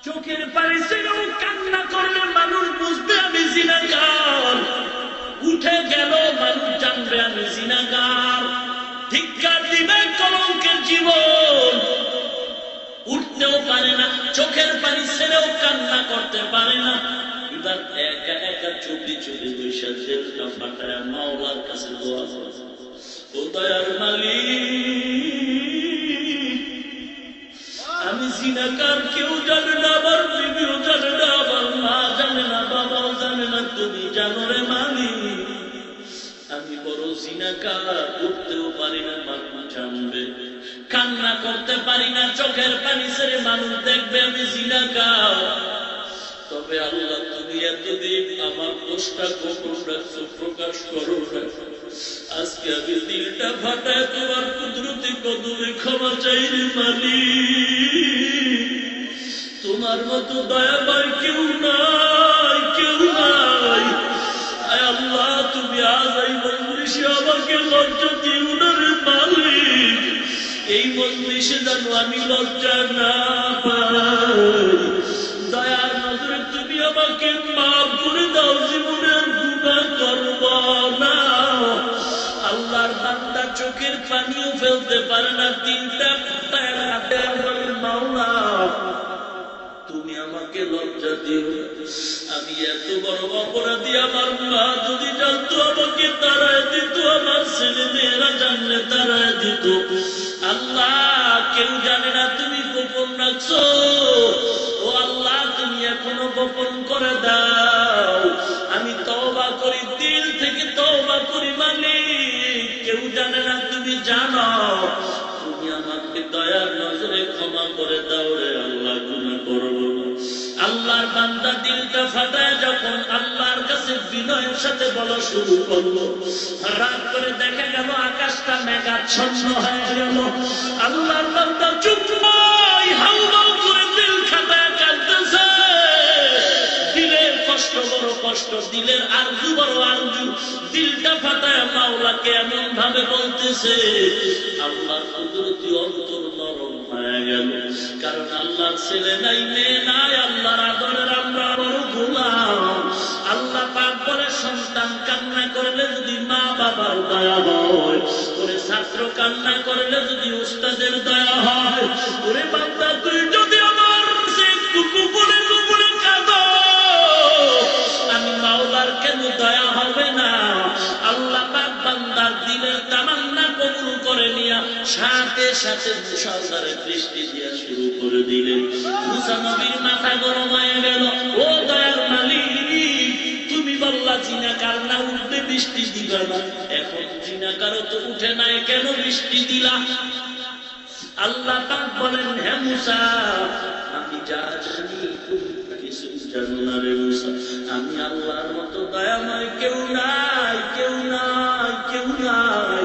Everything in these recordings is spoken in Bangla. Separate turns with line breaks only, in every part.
চোখের পানি ছেড়েও কান্না করলে মানুষ বুঝবে আমি জিনাকার। উঠে গেল মানুষ জানবে আমি জিনাকার। ধিক্কার দিবে কলঙ্কের জীবন। উঠতেও পারে না, চোখের পানি ছেড়েও কান্না করতে পারে না। এবার একা একা চুপি চুপি বৈশা জেলটা ফাটায় মাওলার কাছে দোয়া করে, ও দয়ার মালিক, আমি জিনাকার, কেউ জানে না, আমার বিবিও জানে না, আমার মা জানে না, বাবাও জানে না, তুমি জানো রে মালিক। আমি বড় জিনাকার, উঠতেও পারি না, মানুষ জানবে। কান্না করতে পারি না, চোখের পানি ছেড়ে মানুষ দেখবে আমি জিনাকার। তবে আল্লাহ তুমি এতদিন আমার দোষটা গোপন রাখছো, প্রকাশ করো না। আজকে আমি দিলটা ফাটায় তোমার কুদরতি কদমে ক্ষমা চাই রে মালিক। তোমার মতো দয়াময় কেউ নাই, কেউ নাই। আয় আল্লাহ, তুমি আজ এই মজলিসে আমাকে লজ্জা দিও না রে মালিক। এই মজলিসে যেন আমি লজ্জা না পাই। দয়ার নজরে তুমি আমাকে মাফ করে দাও, জীবনের গুনাহ করব না। আল্লাহর বান্দা চোখের পানিও ফেলতে পারে না, তিনটা মাওলা তুমি আমাকে লজ্জা দিও। আমি এত বড় অপরাধী, আমার মা যদি জানতো আমাকে তাড়ায় দিত, আমার ছেলে মেয়েরা জানলে তাড়ায় দিত। আল্লাহ, কেউ জানে না, তুমি গোপন রাখছো। ও আল্লাহ, তুমি এখনো গোপন করে দাও। আমি তওবা করি, দিল থেকে তওবা করি মালিক। কেউ জানে না, তুমি জানো। তুমি আমাকে দয়ার নজরে ক্ষমা করে দাও রে আল্লাহ, গুনাহ করব না। আল্লাহর বান্দা দিলটা ফাটায় যখন আল্লাহর কাছে বিনয়ের সাথে বলা শুরু করলো, রাত করে দেখা গেল আকাশটা মেঘাচ্ছন্ন হয়ে গেল। আল্লাহর বান্দা চুপ নাই, হাউমাউ করে দিল খাটায় কাঁদতেছে। দিলের কষ্ট বড় কষ্ট, দিলের আরজু বড় আরজু। দিলটা ফাটায় মাওলাকে এমন ভাবে বলতেছে। আল্লাহর কুদরতি অন্তর নরম হয়ে গেল, কারণ আল্লাহর ছেলে নাই, মেয়ে নাই, আল্লাহর আদরের আমরা বড় গোলাম। আল্লাহ পাক বলে, সন্তান কান্না করলে যদি মা বাবার দয়া হয়, ওরে ছাত্র কান্না করলে যদি উস্তাদের দয়া হয়, ওরে বান্দা তুই যদি আমার সে কুকুরে কুকুরে কাঁদো, আমি মাওলার কেন দয়া হবে না? আল্লাহ পাক বান্দার দিলের তামান্না কবুল করে নিয়া সাথে সাথে মুষলধারে বৃষ্টি দিয়া শুরু করে দিলেন। মুসা নবীর মাথা গরম হয়ে গেল। ও দয়ার মালিক, তুমি বললা জিনাকার না উঠবে, বৃষ্টি দিবা না। এখন জিনাকারও তো উঠে নাই, কেন বৃষ্টি দিলা? আল্লাহ পাক বলেন, হে মুসা, আমি যা জানি কিছু জানো না রে মুসা। আমি আল্লাহর মতো দয়াময় কেউ নাই, কেউ নাই, কেউ নাই।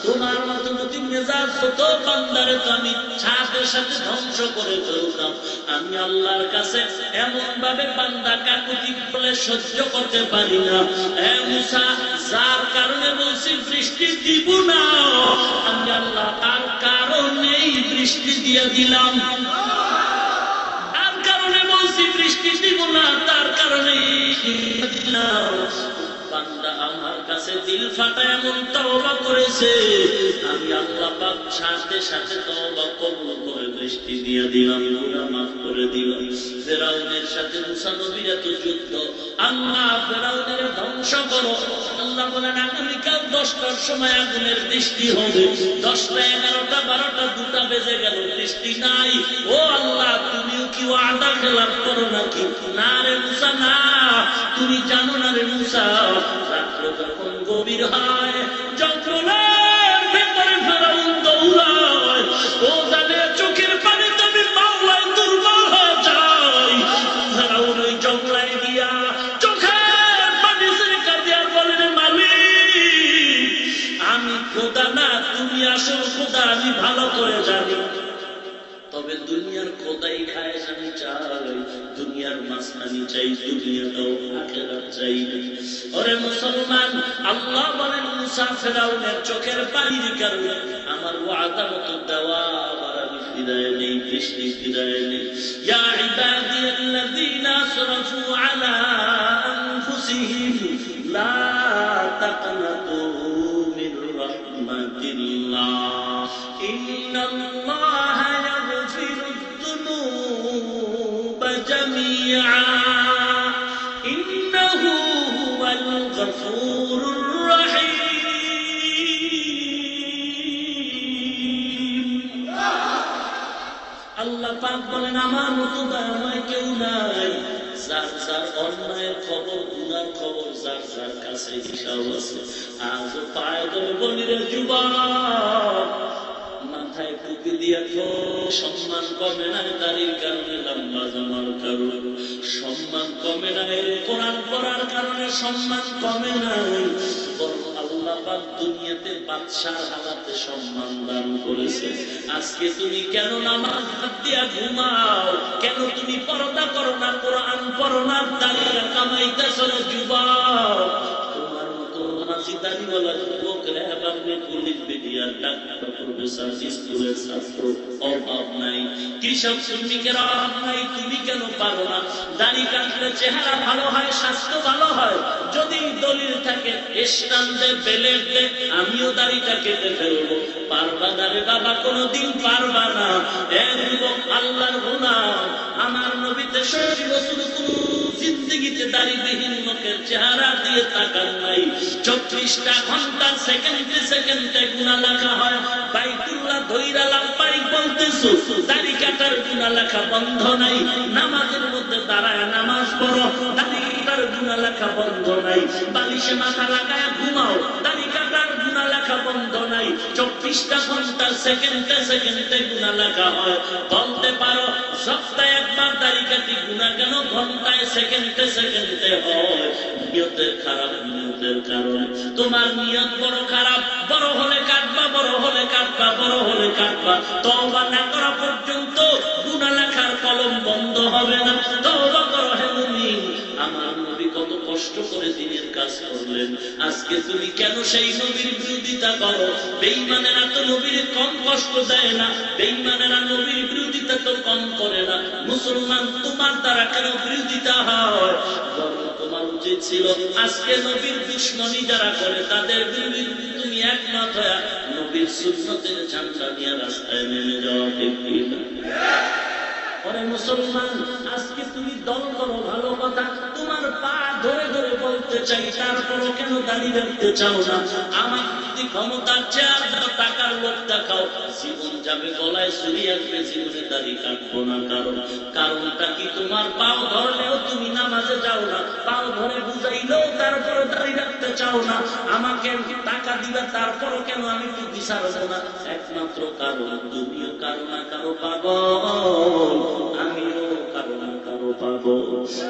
তোমার মতো নতুন মেজাজ হতো বান্দারে তো আমি সাথে সাথে ধ্বংস করে ফেলতাম। আমি আল্লাহর কাছে এমন ভাবে বান্দা কাকুতি বলে সহ্য করতে পারি না। হে মুসা, যার কারণে বলছি বৃষ্টি দিব না, আমি আল্লাহ তার কারণেই বৃষ্টি দিয়ে দিলাম। তার কারণে বলছি বৃষ্টি দিব না, তার কারণেই দিলাম। বান্দা আমার কাছে দিল ফাটা এমন তওবা করেছে, আমি আল্লাহ পাক সাথে সাথে তওবা কবুল করে বৃষ্টি দিয়ে দিলাম, গুনাহ মাফ করে দিলাম। ফেরাউনের সাথে মুসা নবীর এত যুদ্ধ, আল্লাহ ফেরাউনের ধ্বংস করো। আল্লাহ বলেন, আগামীকাল 10টার সময় আগুনের বৃষ্টি হবে। 10টা, 11টা, 12টা, 2টা বেজে গেল, বৃষ্টি নাই। ও আল্লাহ, তুমিও কি ওয়াদা খেলাপ করো নাকি? না রে মুসা, না, তুমি জানো না রে মুসা, রাত্র যখন গভীর হয়, জঙ্গলের ভেতরে ফেরাউন দৌড়ায়, ও জানে চোখের পানি তুমি মাওলায় দুর্বল হয়ে যায়। ফেরাউন ওই জঙ্গলায় গিয়া চোখের পানি ছেড়ে কাঁদে আর বলে, রে মালিক, আমি খোদা না, তুমি আসল খোদা, আমি ভালো করে জানি। তবে দুনিয়ার খোদাই খায় আমি চাই, দুনিয়ার মাঝখানি চাই, দুনিয়াটাও আখিরাত চাই। ওরে মুসলমান, আল্লাহ বলেন, মুসা ফেরাউনের চোখের পানির কারণে আমার ওয়াদা মতো দেওয়া আবার আমি ফিরায় নেই, বৃষ্টি ফিরায় নেই। ইয়া ইবাদি الذين أسرفوا على أنفسهم لا تقنطوا من رحمة الله إن الله يغفر الذنوب جميعا إنه هو الغفور الرحيم আল্লাহ পাক বলেন আমার মতো দয়াময় কেউ নাই যার যার অন্যায়ের খবর গুনার খবর যার যার কাছে হিসাব আছে আজও পায়ে ধরে বলি রে যুবক মাথায় টুপি দিয়া সম্মান কমে নাই দাড়ির কারণে লম্বা জামার কারণে সম্মান কমে নাই কোরআন পড়ার কারণে সম্মান কমে নাই বরং আল্লাহ পাক দুনিয়াতে বাদশার হালাতে সম্মান দান করেছে আজকে তুমি কেন নামাজ বাদ দিয়া ঘুমাও কেন তুমি পর্দা করো না কোরআন পড়ো না দাড়ি কামাইতেছ না যুবক তোমার মতো নামাজি দাড়িওয়ালা যুবকরা আপনি পুলিশ বিডিআর ডাক্তার প্রফেসর স্কুলের ছাত্র অভাব নাই কৃষক শ্রমিকের অভাব নাই তুমি কেন পারো না দাড়ি কাটলে চেহারা ভালো হয় স্বাস্থ্য ভালো হয় যদি দলিল থাকে স্টান দে বেলেট দে আমিও দাড়িটা কেটে ফেলবো পারবা না রে বাবা কোনোদিন পারবা না যুবক আল্লাহর গোলাম আমার নবীতে শরীর রাসূল জিন্দেগিতে দাড়িবিহীন লোকের চেহারা দিয়ে তাকান নাই 24টা ঘন্টা সেকেন্ডে সেকেন্ডে গুনাহ লেখা হয় বাইতুল্লাহ ধইরা লাম্বাই বলতেছো দাড়ি কাটার গুনাহ লেখা বন্ধ নাই নামাজের মধ্যে দাঁড়ায় নামাজ পড়ো দাড়ি কাটার গুনাহ লেখা বন্ধ নাই বালিশে মাথা লাগায় ঘুমাও দাড়ি কাটার গুনাহ লেখা বন্ধ নাই 24টা ঘন্টা সেকেন্ডে সেকেন্ডে গুনাহ লেখা হয় বলতে পারো সপ্তাহে একবার দাড়ি কাটি গুনাহ কেন ঘন্টায় সেকেন্ডে সেকেন্ডে হয় নিয়তের খারাপ নিয়তের কারণে তোমার নিয়ত বড় খারাপ বড় হলে কাটবা বড় হলে কাটবা বড় হলে কাটবা তওবা না করা পর্যন্ত গুনাহ লেখার কলম বন্ধ হবে না তওবা করো হে মুমিন আমার নবী কত কষ্ট করে দিনের কাজ করলেন আজকে তুমি কেন সেই নবীর বিরোধিতা করো বেঈমানেরা তো নবীর কম কষ্ট দেয় না বেঈমানেরা নবীর বিরোধিতা তো কম করে না মুসলমান তোমার দ্বারা কেন বিরোধিতা হয় তোমার উচিত ছিল আজকে নবীর দুশমনি যারা করে তাদের বিরুদ্ধে তুমি একমত হয়ে নবীর সুন্নতের ঝান্ডা নিয়ে রাস্তায় নেমে যাওয়া ঠিক না ওরে মুসলমান আজকে তুমি দল করো ভালো কথা তোমার পা ধরে ধরে বলতে চাই তারপরও কেন দাঁড়িয়ে রাখতে চাও না আমার যদি ক্ষমতার চেয়ার দাও টাকার লোভ দেখাও জীবন যাবে গলায় ছুরি আসবে জীবনে দাঁড়িয়ে কাটবো না কারণটা কি তোমার পাও ধরলেও তুমি নামাজে যাও না পাও ধরে বুঝাইলেও তারপরে দাঁড়িয়ে রাখতে চাও না আমাকে টাকা দিবে তারপরও কেন আমি তো বিচারবো না একমাত্র কারণ তুমিও কারো না কারো পাগল আমিও কারো না কারো পাগল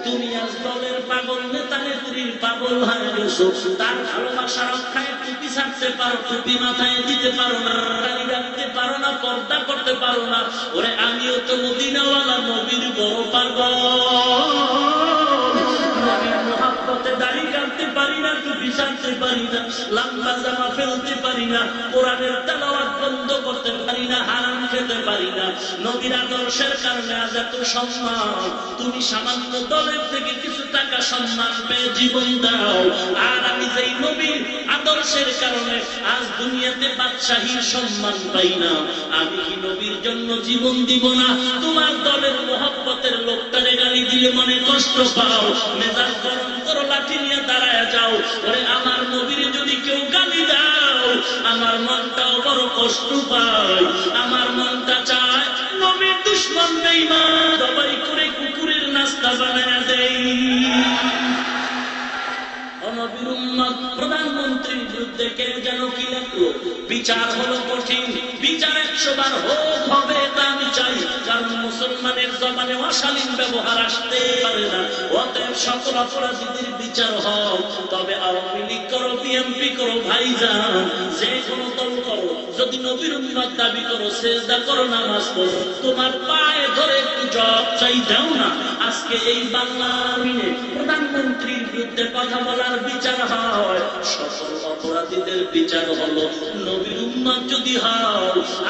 তুমি আজ দলের পাগল নেতা নেত্রীর পাগল হয়ে গেছো তার ভালোবাসা রক্ষায় টুপি ছাড়তে পারো টুপি মাথায় দিতে পারো না দাড়ি রাখতে পারো না পর্দা করতে পারো না ওরে আমিও তো মদিনাওয়ালা নবীর বড় পাগল নবীর মুহাব্বতে দাড়ি কাটতে পারি না টুপি ছাড়তে পারি না লম্বা জামা ফেলতে পারি না কোরআনের তেলাওয়াত বন্ধ করতে পারি না হারাম খেতে পারি না নবীর আদর্শের কারণে আজ এত সম্মান তুমি সামান্য দলের থেকে কিছু টাকা সম্মান পেয়ে জীবন দাও আর আমি যেই নবীর আদর্শের কারণে আজ দুনিয়াতে বাদশাহীর সম্মান পাই না আমি কি নবীর জন্য জীবন দিব না তোমার দলের মোহব্বতের লোকটারে গালি দিলে মনে কষ্ট পাও মেজাজ গরম করো লাঠি নিয়ে দাঁড়ায় যাও ওরে আমার নবীর যদি কেউ গালি দাও আমার মনটাও বড় কষ্ট পায় আমার মনটা চায় নবীর দুশমন বেঈমান জবাই করে কুকুরের নাস্তা বানায় দেই নবীর উম্মত প্রধানমন্ত্রীর বিরুদ্ধে কেউ যেন কি লাগলো বিচার হলো কঠিন বিচার 100 বার হোক হবে তা আমি চাই কারণ মুসলমানের জবানে অশালীন ব্যবহার আসতে পারে না অতএব সকল অপরাধীদের বিচার হোক তবে আওয়ামী লীগ করো বিএনপি করো ভাইজান যে কোনো দল করো যদি নবীর উম্মত দাবি করো সেজদা করো নামাজ পড়ো তোমার পায়ে ধরে একটু জবাব চাই দাও না আজকে এই বাংলা আমিনে প্রধানমন্ত্রীর বিরুদ্ধে কথা বলার বিচার হয় সকল অপরাধীদের বিচার হলো নবীর উম্মত যদি হও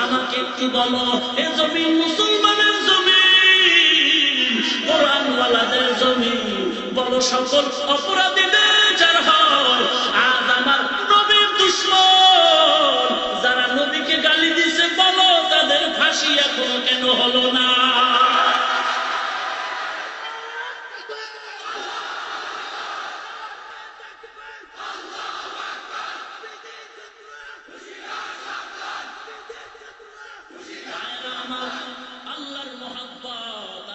আমাকে একটু বলো এ জমিন মুসলমানের জমিন কোরআনওয়ালা সকল অপরাধীদের যার হয় আজ আমার নবীর দুশমন যারা নবীকে গালি দিয়েছে বলো তাদের ফাঁসি এখনো কেন হলো না?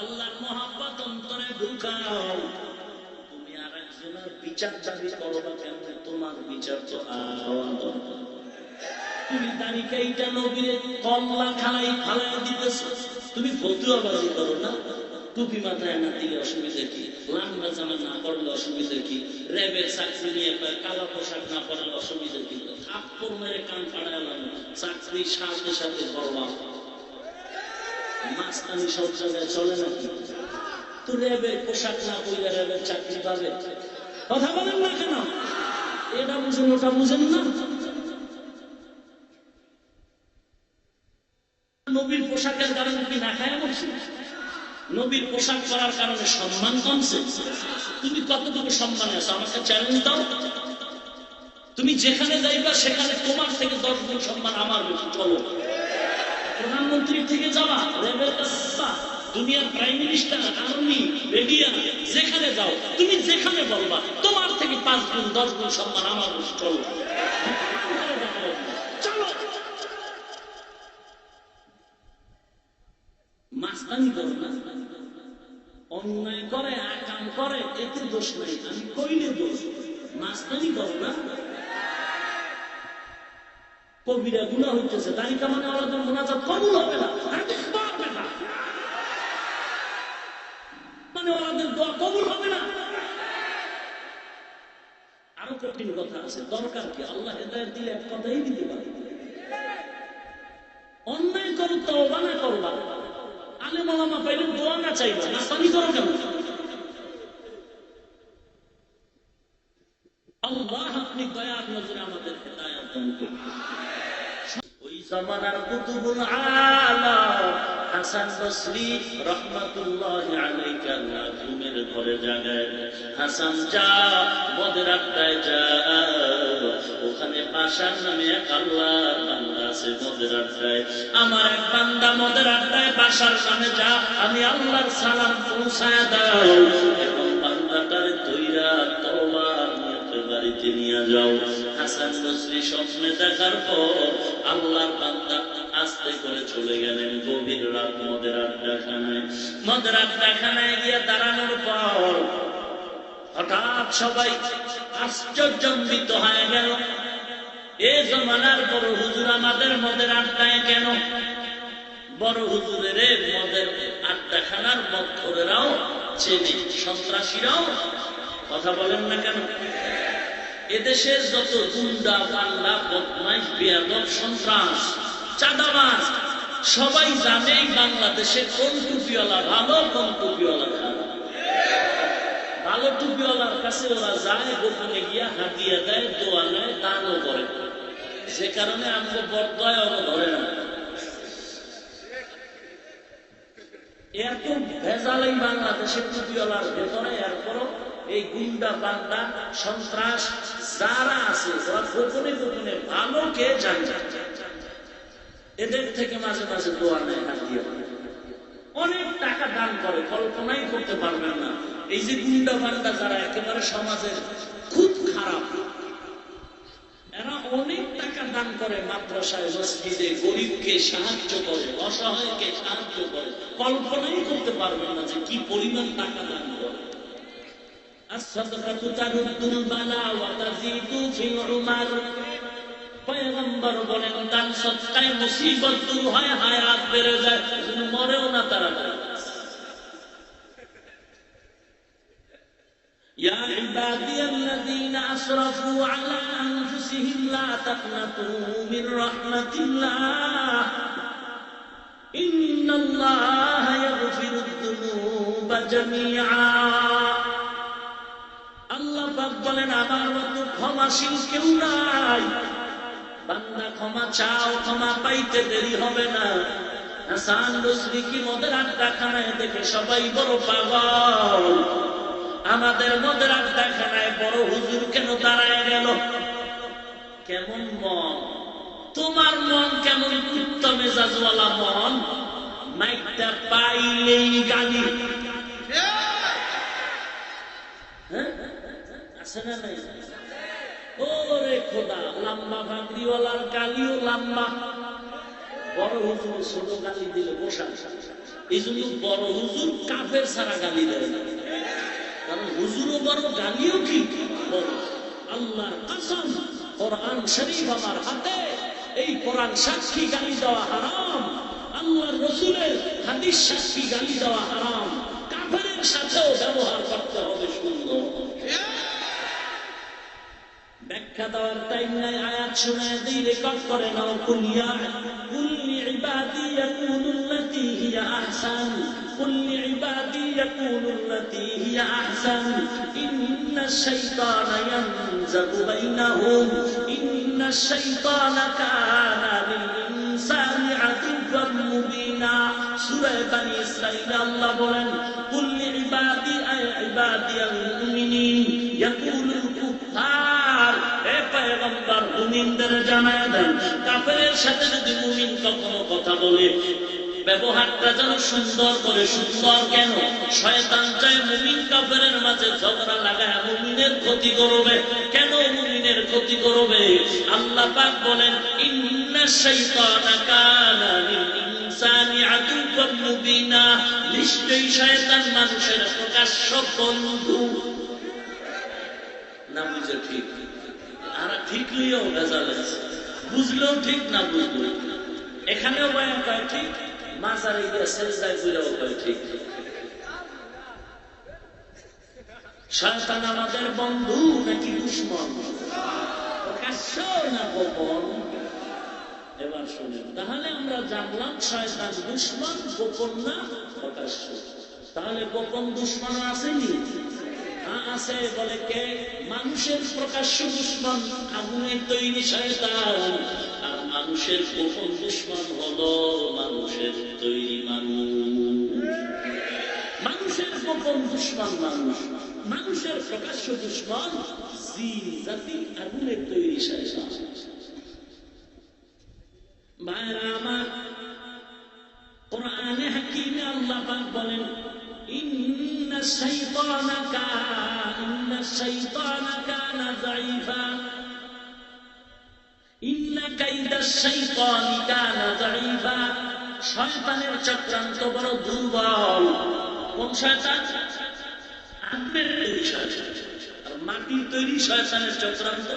আল্লাহর মহাব্বত অন্তরে ঢুকাও। তুমি আর একজনের বিচার দাবি করো না কেন? তোমার বিচার তো তুমি দাঁড়িয়ে এইটা নবীরে কমলা খালাই ফালাই দিতেছ। তুমি ফতুয়াবাজি করো না, টুপি মাথায় না দিলে অসুবিধা কি? লাঙ্গা জামা না পড়লে অসুবিধা কি? রেবের চাকরি নিয়ে কালো পোশাক না পড়লে অসুবিধা কি? থাপ্পড় মেরে কান ফাড়ালাম, চাকরির সাথে সাথে বললাম মাস্তানি সব জায়গায় চলে নাকি? তো রেবের পোশাক না পড়লে রেবের চাকরি পাবে? কথা বলেন না কেন? এটা বুঝেন ওটা বুঝেন না? নবীর পোশাকের কারণে কি না খায় বলছি? নবীর পোশাক করার কারণে সম্মান কমছে? তুমি কতটুকু সম্মানে আছো আমাকে চ্যালেঞ্জ দাও। তুমি যেখানে যাইবা সেখানে তোমার থেকে 10 গুণ সম্মান আমার বেশি। চলো, প্রধানমন্ত্রীর থেকে যাবা, রেবের কাছে যাবা, দুনিয়ার প্রাইম মিনিস্টার, আর্মি, মিডিয়া, যেখানে যাও তুমি যেখানে বলবা তোমার থেকে 5 গুণ 10 গুণ সম্মান আমার বেশি। চলো চলো, মাস্তানি করো না। অন্যায় করে আকাম করে এতে দোষ নাই, আমি কইলে দোষ। মাস্তানি করো না। কবিরা গুনাহ হইতেছে, তালিকা মানে আলাদা মুনাজাত কবুল হবে না, মানে ওনাদের দোয়া কবুল হবে না। আরো কঠিন কথা আছে, দরকার কি? আল্লাহ হেদায়েত দিলে এক কথাই দিতে পারে। অন্যায় করো তওবা না করবা, আলেম ওলামা পাইলে দোয়া না চাইবা, নাস্তানি করো কেন? আল্লাহ আপনি দয়ার নজরে আমাদের হেদায়েত দান করুন। ওই জামানার কুতুবুল আলাম হাসান বসরি রাহমাতুল্লাহি আলাইহি আল্লাহ ঘুমের ঘরে জাগায়, হাসান যা মদের আড্ডায় যা, ওখানে পাশার নামে এক আল্লাহর বান্দা আছে মদের আড্ডায়। আমার এক বান্দা মদের আড্ডায় পাশার নামে যা, আমি আল্লাহর সালাম পৌঁছায় দাও এবং বান্দাটারে দইরা তওবার নিয়তে বাড়িতে নিয়ে যাও। হাসান বসরি স্বপ্নে দেখার পর আল্লাহর বান্দা আস্তে করে চলে গেলেন গভীর রাত মদের আড্ডাখানায়। মদের আড্ডাখানায় গিয়ে দাঁড়ানোর পর হঠাৎ সবাই আশ্চর্যান্বিত হয়ে গেল, এ জমানার বড় হুজুর আমাদের মদের আড্ডায় কেন? বড় হুজুরের মদের আড্ডাখানার মদখোরেরাও চেনে, সন্ত্রাসীরাও। কথা বলেন না কেন? এদেশের যত গুন্ডা পাল্লা বদমাইশ বেয়াদব সন্ত্রাস চাঁদাবাজ সবাই জানে বাংলাদেশে কোন টুপিওয়ালা ভালো কোন টুপিওয়ালা খারাপ। ভালো টুপিওয়ালার কাছে ওরা যায়, গোপনে গিয়া হাতিয়ে দেয়, দোয়া নেয়, দানও করে, যে কারণে আমাকে বরদয় ওরা ধরে না। এত ভেজাল এই বাংলাদেশের টুপিওয়ালার ভেতরে। এরপরও এই গুন্ডা বান্দা সন্ত্রাস যারা আছে ওরা গোপনে গোপনে ভালোকে জানে, এদের থেকে মাঝে মাঝে দোয়া নেয়, হাত দিয়ে অনেক টাকা দান করে, কল্পনাই করতে পারবেন না। এই যে গুন্ডা বান্দা যারা একেবারে সমাজের খুব খারাপ, এরা অনেক টাকা দান করে, মাদ্রাসায় মসজিদে গরিবকে সাহায্য করে, অসহায়কে সাহায্য করে, কল্পনাই করতে পারবেন না যে কি পরিমাণ টাকা দান করে। as-sadaqatu taruddul bala wa tazidu fil umar, পয়গম্বর বলেন দান সদকায় মুসিবত দূর হয়, হায়াত বেড়ে যায়, মরেও না তাড়াতাড়ি। ইয়া ইবাদিয়াল্লাযীনা আসরাফু আলা আনফুসিহিম লা তাকনাতু মির রাহমাতিল্লাহ ইন্নাল্লাহা ইয়াগফিরুদ যুনুবা জামিআ। আল্লাহ পাক বলেন আমার মতো ক্ষমাশীল কেউ নাই। বান্দা ক্ষমা চাও, ক্ষমা পাইতে দেরি হবে না। হাসান বসরি কি মদের আড্ডাখানায় দেখে সবাই বড় পাগল। আমাদের মদের আড্ডাখানায় বড় হুজুর কেন দাঁড়ায় গেল? কেমন মন তোমার? মন কেমন কুত্তা মেজাজওয়ালা মন? মাইকটা পাইলেই গালি। হ্যাঁ আছে না নাই? ওরে খোদা, লম্বা ভাঙড়িওয়ালার গালিও লম্বা, বড় হুজুর ছোট গালি দিলে বসা। এই জন্য বড় হুজুর কাফের ছাড়া গালি দেয় না, কারণ হুজুরও বড় গালিও কি বড়। আল্লাহর কসম, কোরআন শরীফ আমার হাতে, এই কোরআন সাক্ষী গালি দেওয়া হারাম, আল্লাহর রাসূলের হাদিস সাক্ষী গালি দেওয়া হারাম। কাফেরের সাথেও ব্যবহার করতে হবে সুন্দর। ব্যাখ্যা দেওয়ার টাইম নাই, আয়াত শোনায় দিই, রেকর্ড করে নাও। কুলিয়া কুল্লি ইবাদি ইয়াকুলুল্লাতী হিয়া আহসান, কুল্লি ইবাদি ইয়াকুলুল্লাতী হিয়া আহসান, ইন্নাশ শাইতানা ইয়ানজাগু বাইনাহুম, ইন্নাশ শাইতানা কানা লিল ইনসানি আদুওয়াম মুবিনা। সূরা বানী ইসরাঈল আল্লাহ বলেন, কুল্লি ইবাদি আয় ইবাদিয়াল মুমিনিন ইয়াকুলুল কুফার, হে পয়গম্বর মুমিনদের জানায় দেন, কাফেরের সাথে যদি মুমিন কখনো কথা বলে ব্যবহারটা যেন সুন্দর করে। সুন্দর কেন? শয়তান চায় মুমিন কাফেরের মাঝে ঝগড়া লাগায় মুমিনের ক্ষতি করবে। কেন মুমিনের ক্ষতি করবে? আল্লাহ পাক বলেন, ইন্নাশ শাইতানা কানা লিল ইনসানি আদুওয়াম মুবিনা, নিশ্চয়ই শয়তান মানুষের প্রকাশ্য বন্ধু। না বুঝে ঠিক, আর ঠিক লইও ভেজাল আছে, বুঝলেও ঠিক না বুঝলেও। এখানেও বয়ান কয় ঠিক, মাজারে গিয়ে সেজদায় বুঝলেও কয় ঠিক। শয়তান আমাদের বন্ধু নাকি দুশমন? প্রকাশ্য না গোপন? এবার শুনেন, তাহলে আমরা জানলাম শয়তান দুশমন, গোপন না প্রকাশ্য। তাহলে গোপন দুশমন আসেনি? আছে। বলে কে? মানুষের প্রকাশ্য দুশমন আগুনের তৈরি শয়তান, আর মানুষের গোপন দুশমন হলো মানুষের তৈরি মানুষ। মানুষের গোপন দুশমন মানুষ, মানুষের প্রকাশ্য দুশমন জিন জাতি, আগুনের তৈরি শয়তান। ভাইরা আমার, কোরআনে হাকিমে আল্লাহ পাক বলেন, ইন্নাশ শাইতানা কানা যায়ীফা, ইন্না কাইদাশ শাইতানি কানা যায়ীফা। শয়তানের চক্রান্ত বড় দুর্বল। কোন শয়তান? আগুনের তৈরি শয়তান, আর মাটির তৈরি শয়তানের চক্রান্ত।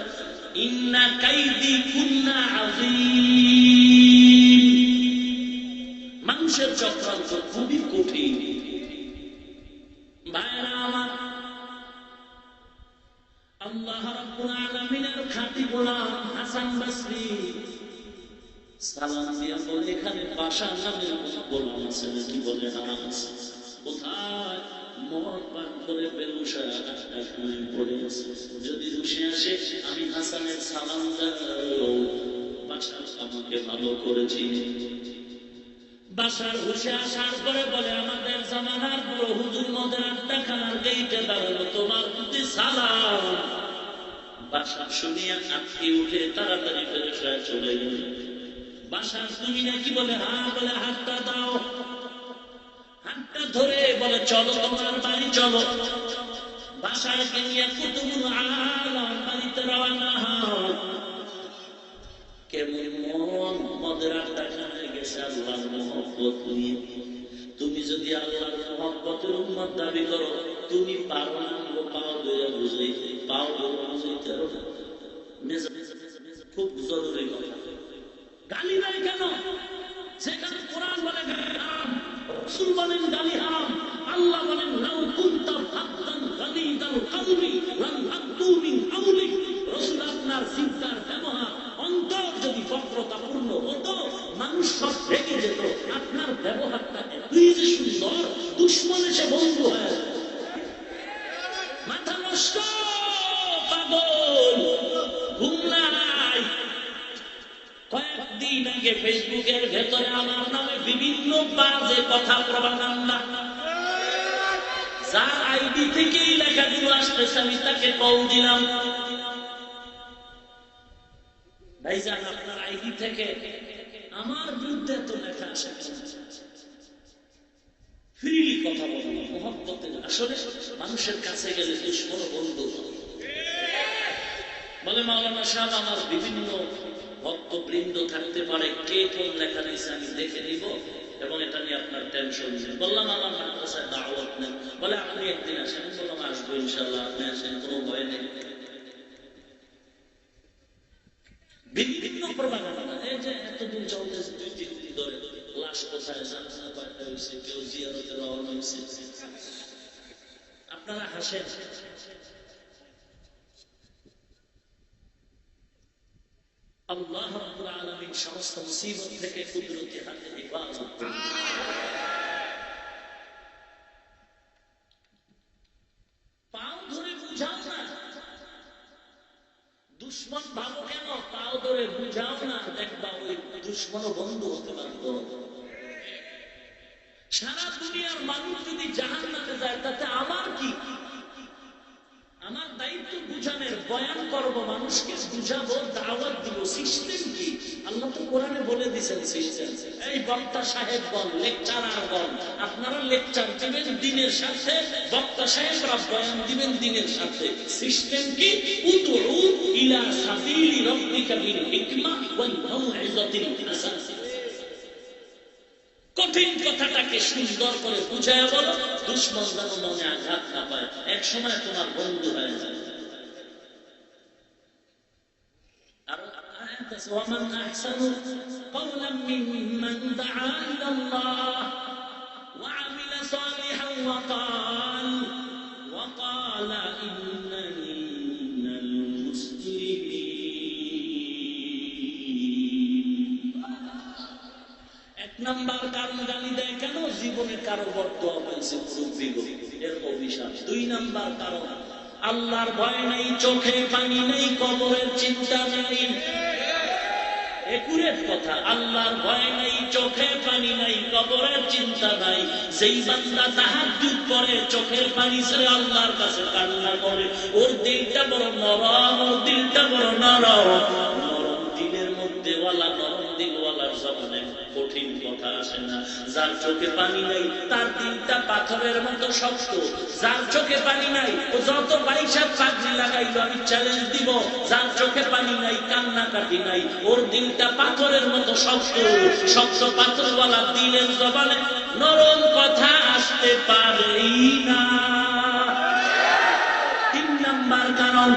ইন্না কাইদি কুন্না আযীম। মানুষের চক্রান্ত খুবই কঠিন। ভাইরা আমার, আল্লাহ রাব্বুল আলামিনের খাঁটি গোলাম হাসান বসরি সালাম দিয়া বলে, এখানে বাশা নামে গোলাম আছে নাকি? বলে হ্যাঁ আছে। কোথায়? মদ পান করে বেহুশা এখানে পড়ে আছে। যদি হুশে আসে আমি হাসানের সালাম দাও, বাশা আমাকে ভালো করেছি। বাসার হুশে আসার পরে বলে, আমাদের জামানার বড় হুজুর মদের আড্ডাখানার গেইটে দাঁড়ালো, তোমার প্রতি সালাম। বাসা শুনিয়া আটকে উঠে তাড়াতাড়ি ফেরেশতায় চলে গেল। বাসার তুমি নাকি? বলে হ্যাঁ। বলে হাতটা দাও। হাতটা ধরে বলে, চলো তোমার বাড়ি চলো। বাসায় নিয়ে কুতুবুল আলাম বাড়িতে রওনা হয়। কেমন মন মদের আড্ডাখানায় গেছে আল্লাহর মহব্বত নিয়ে। তুমি যদি আল্লাহর মহব্বতের উম্মত দাবি করো, তুমি পারো না পাও ধরে বুঝাইতে, পাও ধরে বুঝাইতে পারো না। খুব জরুরি কথা। গালি দেয় কেন? সেখানে কোরআন বলে হারাম, রাসূল বলেন গালি হারাম, আল্লাহ বলেন লাউ কুনতা ফাদ্দান গালিদাল কলবি লানফাদ্দু মিন হাওলিক। রাসূল আপনার চিন্তার ব্যবহার, অন্তর যদি বক্রতাপূর্ণ হতো, মানুষ সব রেগে যেত। আপনার ব্যবহারটা এতই যে সুন্দর, দুশমন এসে বন্ধু হয়। মাথা নষ্ট, পাগল, ঘুম নাই। কয়েকদিন আগে ফেসবুকের ভেতরে আমার নামে বিভিন্ন বাজে কথা প্রবাগান্ডা, যার আইডি থেকেই লেখাগুলো আসতেছে আমি তাকে কল দিলাম, ভাইজান আপনার আইডি থেকে আমার বিরুদ্ধে তো লেখা আসে, ফ্রিলি কথা বলবো মোহাম্মতের। আসলে মানুষের কাছে গেলে দুশ্মন বন্ধু বলে, মাওলানা সাহেব আমার বিভিন্ন ভক্তবৃন্দ থাকতে পারে, কে কোন লেখা দিয়েছে আমি দেখে নিব এবং এটা নিয়ে আপনার টেনশন নেই। বললাম আমার মাদ্রাসায় দাওয়াত নেই, বলে আপনি একদিন আসেন। বললাম আসবো ইনশাল্লাহ, আপনি আসেন, কোনো ভয় নেই। বিভিন্ন প্রভাবনা এই যে এতদিন চলতেছে 2-3 দিন ধরে, লাশ কোথায় জানাজা কয়টা হয়েছে, কেউ জিয়ারতে রওনা হয়েছে, আপনারা হাসেন। আল্লাহ রাব্বুল আলামিন সমস্ত মুসিবত থেকে কুদরতি হাতে হেফাজত করুন। পাও ধরে বুঝাও না, দুশ্মন ভালো কেন, পাও ধরে বুঝাও না, দেখবা ওই দুশ্মন বন্ধু হতে পারত। সারা দুনিয়ার মানুষ যদি জাহান্নামে যায় তাতে আমার কি? আমার দায়িত্ব বুঝানোর, বয়ান করব, মানুষকে বুঝাবো, দাওয়াত দিব। সিস্টেম কি? আল্লাহ তো কোরআনে বলে দিয়েছেন সিস্টেম। এই বক্তা সাহেবগণ, লেকচারারগণ, আপনারা লেকচার দিবেন দিনের সাথে, বক্তা সাহেবরা বয়ান দিবেন দিনের সাথে। সিস্টেম কি? উদউ ইলা সাবিলি রাব্বিকা বিল হিকমা ওয়াল মাউইযাতিল হাসানাহ। কঠিন কথাটাকে সুন্দর করে বুঝায় বলো, দুশ্মন যেন মনে আঘাত না পায়, এক সময় তোমার বন্ধু হয়ে যায়। আর ওয়ামান আহসানু কওলাম মিম্মান দাআ ইলাল্লাহ ওয়া আমিলা সালিহান ওয়া ক্বালা ইন্নানি মিনাল মুসলিমিন। এক নাম্বার কারণ গালি দেয় কেন? জীবনে কারো বর্তমান হয়েছে মুরব্বীগো, এর অভিশাপ। 2 নাম্বার কারণ আল্লাহর ভয় নাই, চোখে পানি নাই, কবরের চিন্তা নাই। একুরেট কথা, আল্লাহর ভয় নাই, চোখে পানি নাই, কবরের চিন্তা নাই। যেই বান্দা তাহাজ্জুদ করে, চোখের পানি ছেড়ে আল্লাহর কাছে কান্না করে, ওর দিলটা বড় নরম, ওর দিলটা বড় নরম। নরম দিলের মধ্যে ওয়ালা, নরম দিলওয়ালার জবানে কঠিন কথা আসে না। যার চোখে পানি নাই তার দিলটা পাথরের মতো শক্ত। যার চোখে পানি নাই ও যত বাইশাত পাগড়ি লাগাইলো, আমি চ্যালেঞ্জ দিব, যার চোখে পানি নাই, কান্নাকাটি নাই, ওর দিলটা পাথরের মতো শক্ত। শক্ত পাথরওয়ালা দিলের জবানে নরম কথা আসতে পারেই না। 3 নাম্বার কারণ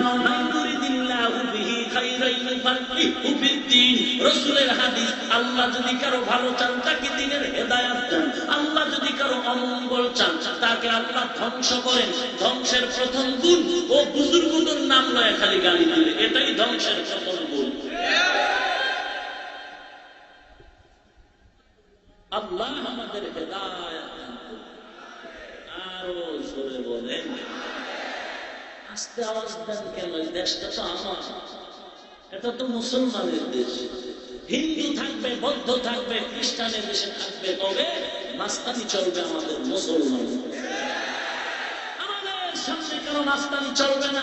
রাসূলের হাদিস, আল্লাহ যদি কারো ভালো চান তাকে দ্বীনের হেদায়েত দেন, আল্লাহ যদি কারো অমঙ্গল চান তাকে আল্লাহ ধ্বংস করেন। ধ্বংসের প্রথম গুণ, ও বুজুর্গদের নাম লয়ে খালি গালি দিবে, এটাই ধ্বংসের প্রথম গুণ। আল্লাহ আমাদের হেদায়েত দান করুন। আরো জোরে বলেন, আস্তে আওয়াজ দেন কেন? দেশটা তো আমার, এটা তো মুসলমানের দেশ। হিন্দু থাকবে, বৌদ্ধ থাকবে, খ্রিস্টানের দেশে থাকবে, তবে মাস্তানি চলবে আমাদের মুসলমান। আমাদের সামনে কারো মাস্তানি চলবে না।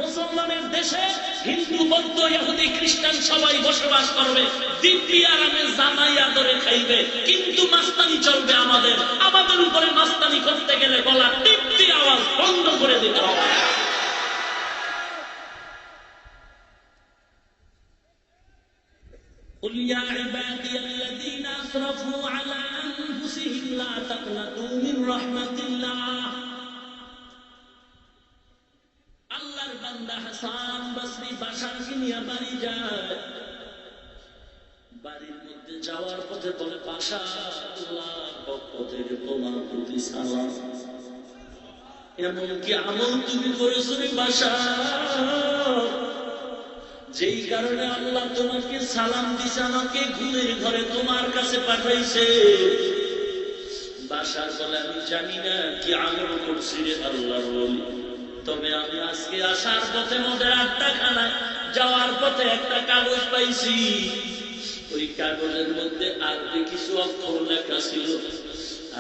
মুসলমানের দেশে হিন্দু, বৌদ্ধ, ইহুদি, খ্রিস্টান সবাই বসবাস করবে, দিব্যি আরামে জামাই আদরে খাইবে, কিন্তু মাস্তানি চলবে আমাদের। আমাদের উপরে মাস্তানি করতে গেলে গলা টিপটি আওয়াজ বন্ধ করে দিতে হবে। قل يا عبادي الذين أسرفوا على أنفسهم لا تقنطوا من رحمة الله। আল্লাহর বান্দা হাসান বসরি বাসাকে নিয়ে বাড়ি যায়। বাড়ির মধ্যে যাওয়ার পথে বলে, বাসা, আল্লাহর পক্ষ থেকে তোমার প্রতি সালাম। এমন কি আমল তুমি করেছো রে বাসা, যেই কারণে আল্লাহ তোমাকে সালাম দিছে, আমাকে ঘুমের ঘরে তোমার কাছে পাঠাইছে? বাসার বলে, আমি জানি না কি আমল করছি রে আল্লাহর ওলি, তবে আমি আজকে আসার পথে মধ্যে আড্ডাখানায় যাওয়ার পথে একটা কাগজ পাইছি। ওই কাগজের মধ্যে আরবি কিছু অক্ষর লেখা ছিল।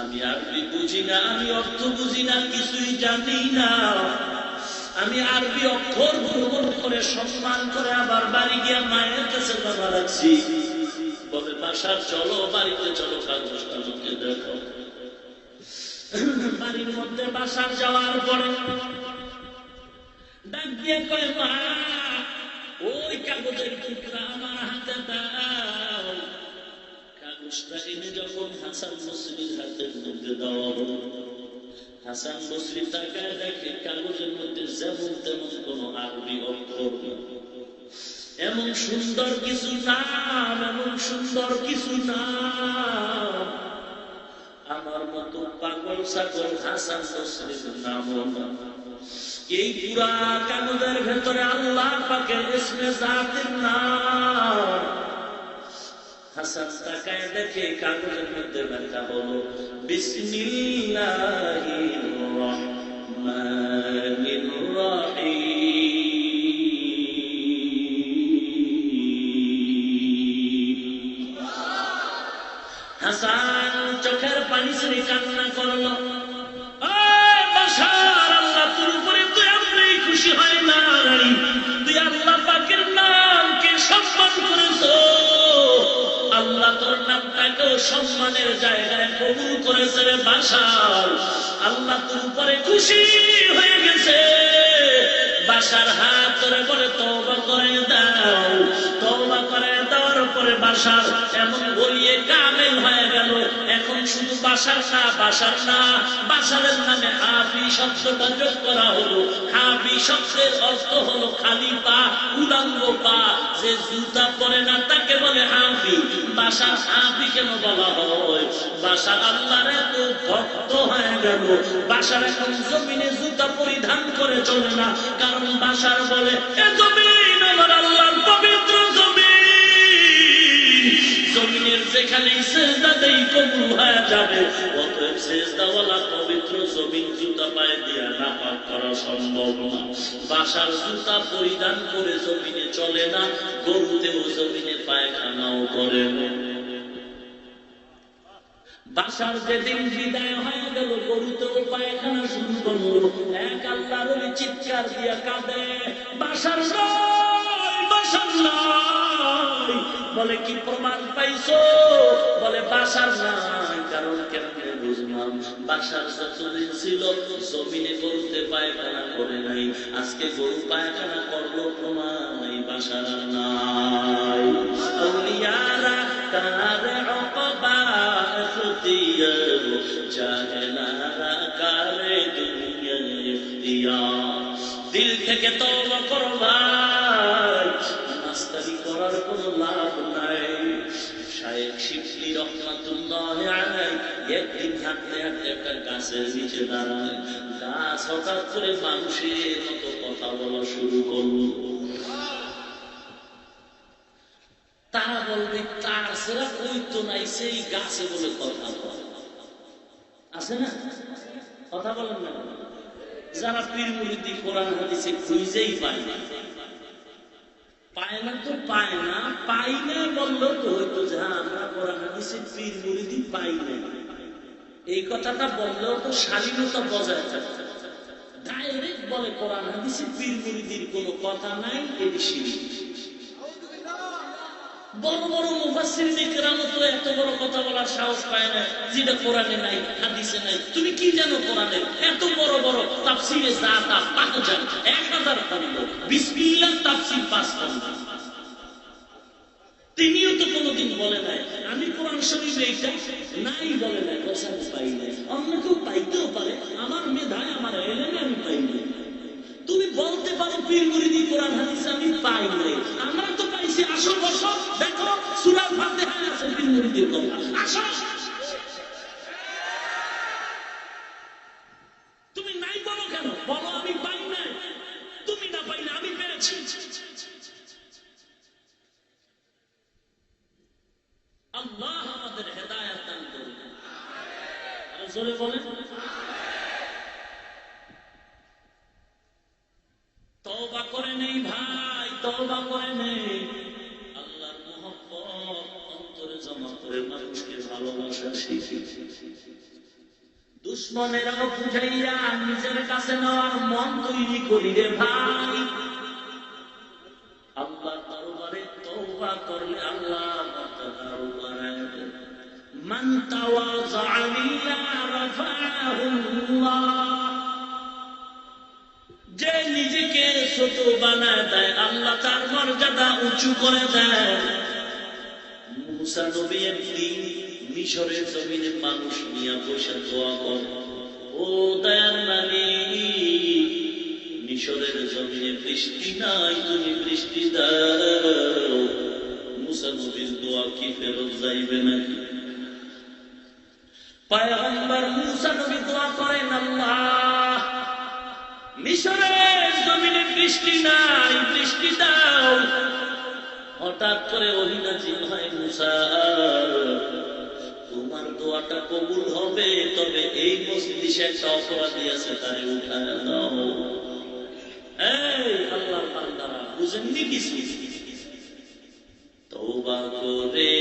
আমি আরবি বুঝি না, আমি অর্থ বুঝি না, কিছুই জানি না। আমি আরবি অক্ষর গ্রহণ করে সম্মান করে আবার বাড়ি গিয়ে মায়ের কাছে জমা রাখছি। বলে বাসার চলো, বাড়িতে চলো, কাগজটা লোকে দেখো। বাড়ির মধ্যে বাসার যাওয়ার পরে ডাক দিয়ে কয়, মা ওই কাগজের টুকরা আমার হাতে দাও। কাগজটা এনে যখন হাসান বসরির হাতের মধ্যে দেওয়া হলো, হাসান বসরি তাকায় দেখে কাগজের মধ্যে যেমন তেমন কোন আরবি অক্ষর না। এমন সুন্দর কিছু নাম, এমন সুন্দর কিছু নাম, আমার মতো পাগল ছাগল হাসান বসরির নামও না। এই পুরা কাগজের ভেতরে আল্লাহ পাকের ইসমে জাতের নাম। হাসান তাকায় দেখে কাগজের মধ্যে লেখা হলো বিসমিল্লাহির রহমানির রহিম। হাসান চোখের পানি ছেড়ে কান্না করলো। আল্লাহ তোর উপরে তুই এমনি খুশি হয় না, তুই আল্লাহ পাকের নামকে সম্মান করেছো। আল্লাহ তোর নামটাকেও সম্মানের জায়গায় কবুল করেছে রে বাশার। আল্লাহ তোর উপরে খুশি হয়ে গেছে। বাশার হাত ধরে বলে তওবা করে দাও। তওবা করে দেওয়ার পরে বাশার এমন বলিয়ে কামেল হয়ে গেল। এখন শুধু বাশার না, বাশার না, বাশারের নামে হাফি শব্দটা যোগ করা হলো। হাফি শব্দের অর্থ হলো খালি পা, উলাঙ্গ পা। যে জুতা পরে না তাকে বলে হাফি। বাশার হাফি কেন বলা হয়? বাশার আল্লাহর এত ভক্ত হয়ে গেল, বাশার এখন জমিনে জুতা পরিধান করে চলে না। কারণ বাশার বলে এ জমিন আমার আল্লাহর পবিত্র জমিন, জমিনের যেখানে সেজদা দেই কবুল হয়ে যাবে। অতএব সেজদাওয়ালা পবিত্র জমিন জুতা পায়ে দিয়া নাপাক করা সম্ভব না। বাশার জুতা পরিধান করে জমিনে চলে না, গরুতেও জমিনে পায়খানাও করে না। বাশার যেদিন বিদায় হয়ে গেল, গরুতেও পায়খানা শুরু করলো। এক আল্লাহর ওলি চিৎকার দিয়া কাঁদে, বাশার নাই, বাশার নাই। বলে কি প্রমাণ পাইছো? বলে বাশার নাই। কারণ কেমনে বুঝলাম? বাশার যতদিন ছিল জমিনে গরুতে পায়খানা করে নাই, আজকে গরু পায়খানা করলো, প্রমাণ নাই বাশার নাই। আউলিয়ারা কারে অকবা اختیار জাহেলারা কারে দুনিয়া ইখতিয়ার। দিল থেকে তওবা করো ভাই, মাস্তারি করার কোনো লাভ নাই। শায়েখ শিবলি রহমাতুল্লাহ আলাইহি একদিন হাঁটতে হাঁটতে একটা গাছের নিচে দাঁড়ালেন। গাছ হঠাৎ করে মানুষের মতো কথা বলা শুরু করলো। তারা বলবে তার সেরা কই তো নাই, সেই গাছে বলে কথা বলে আছে না? কথা বলেন না? যারা পীর মুরিদি কোরআন হাদিসে খুঁজেই পায় না, পায় না তো পায় না, পাই না বললেও তো হয়তো যে হ্যাঁ আমরা কোরআন হাদিসে পীর মুরিদি পাই না, এই কথাটা বললেও তো শালীনতা বজায় থাকে। ডাইরেক্ট বলে কোরআন হাদিসে পীর মুরিদির কোনো কথা নাই, এটি শিরক। বড় বড় মুফাসসিরিন ইকরাম তো এত বড় কথা বলার সাহস পায় না যেটা কোরআনে নাই, হাদিসে নাই। তুমি কি জানো কোরআনে? এত বড় বড় তাফসীরে জাতা 5000 1000 খন্ড, বিসমিল্লাহ তাফসীর 5 খন্ড। তিনিও তো কোনোদিন বলে নাই আমি কোরআন শরীফে এইটা নাই, বলে নাই, কোথাও পাই নাই। অন্য কেউ পাইতেও পারে, আমার মেধায় আমার এলেমে আমি পাই নাই। তুমি বলতে পারো পীর মুরিদি কোরআন হাদিস আমি পাই নাই, আমরা তো পাইছি। আসো বসো, দেখো সূরা ফাতিহায় আছে পীর মুরিদির কথা। আসো, তুমি নাই বলো কেন? বলো আমি পাই নাই। তুমি না পাইলে আমি পেয়েছি। আল্লাহ আমাদের হেদায়েত দান করুন। আরে জোরে বলেন। তওবা করে নেই ভাই, তওবা করে নেই। আল্লাহর মহব্বত অন্তরে জমা করে মানুষকে ভালোবাসা শিখি। দুশ্মনেরাও বুঝাইয়া নিজের কাছে নেওয়ার মন তৈরি করি রে ভাই। আল্লাহ দরবারে তওবা করলে আল্লাহ আরো বাড়ায় দেন। মান তাওয়াযা লিয়া রাফাহু আল্লাহ, যে নিজেকে ছোট বানায় দেয় আল্লাহ তার মর্যাদা উঁচু করে দেয়। মুসা নবী একদিন মিশরের জমিনে মানুষ নিয়ে বসে দোয়া করে, ও দয়ার মালিক, মিশরের জমিনে বৃষ্টি নাই, তুমি বৃষ্টি দাও। মুসা নবীর দোয়া কি ফেরত যাইবে নাকি? পয়গম্বর মুসা নবী দোয়া করেন, আল্লাহ মিশরের জমিনে বৃষ্টি নাই, বৃষ্টি দাও। হঠাৎ করে ওহী নাযিল হয়, মুসা তোমার দোয়াটা কবুল হবে, তবে এই মজলিসে একটা অপরাধী আছে, তারে উঠায় দাও। এই আল্লাহর বান্দারা বুঝেননি কিছু? তওবা করে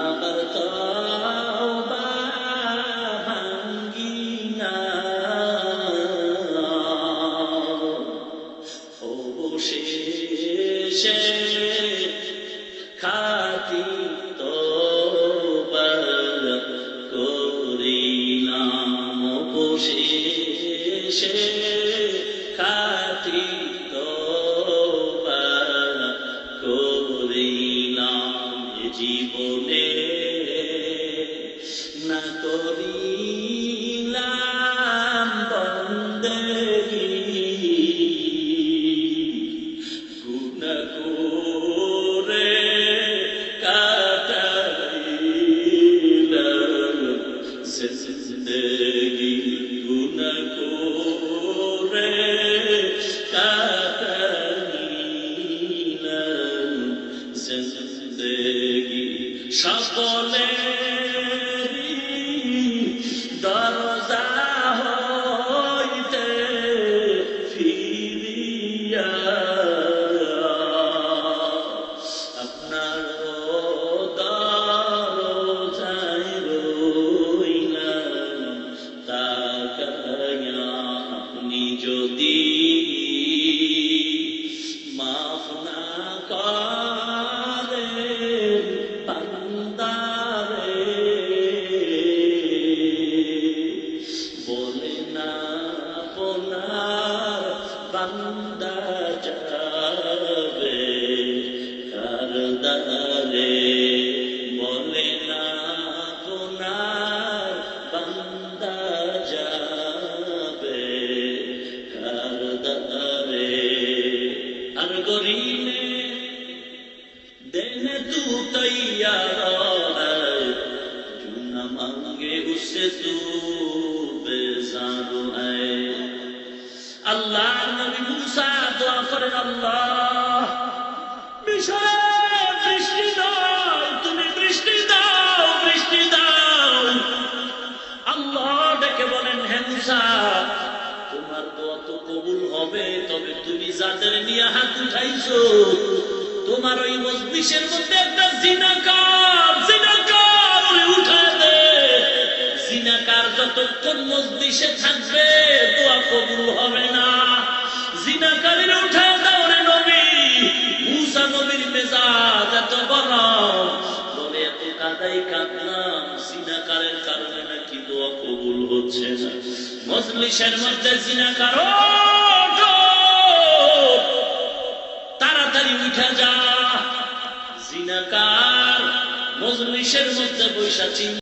আবার তওবা ভাঙ্গিনা, অবশেষে খাতি তওবা করিলাম, অবশেষে খাতি তওবা করিলাম। জীবনে না করিলাম বন্দেগি, গুনাহ করে কাটাইলাম জিন্দেগি, গুনাহ করে কাটাইলাম জিন্দেগি। সকলেরই দরজা হইতে ফিরিয়া আপনার দরজায় রইলাম তাকায়া। আপনি যদি মাফ না করেন বান্দারে, বলে না আপনার বান্দা যাবে কার দ্বারে, বলে না আপনার বান্দা যাবে কার দ্বারে। আর গরিনে देने तू तैयार है, जो न मांगे उससे तू बेजार है। अल्लाह नबी मूसा दुआ करें, अल्लाह मिशरे बृष्टि दाও, তুমি বৃষ্টি দাও, বৃষ্টি দাও। আল্লাহ ডেকে বলেন, হে মুসা তোমার দোয়া তো কবুল হবে, তবে তুমি যাদের নিয়ে হাত উঠাইছো তোমার ওই মজলিসের মধ্যে একটা জিনাকার উঠায় দে। জিনাকার যতক্ষণ মজলিসে থাকবে দোয়া কবুল হবে না। জিনাকারীরা উঠায় দাও রে নবী। মুসা নবীর মেজাজ এত গরম, বলে এত কাদাই কাঁদলাম, জিনাকারের কারণে নাকি দোয়া কবুল হচ্ছে না। মজলিসের মধ্যে জিনাকার, তাড়াতাড়ি উঠে যা। জিনাকার মজলিসের মধ্যে বৈশা চিন্তা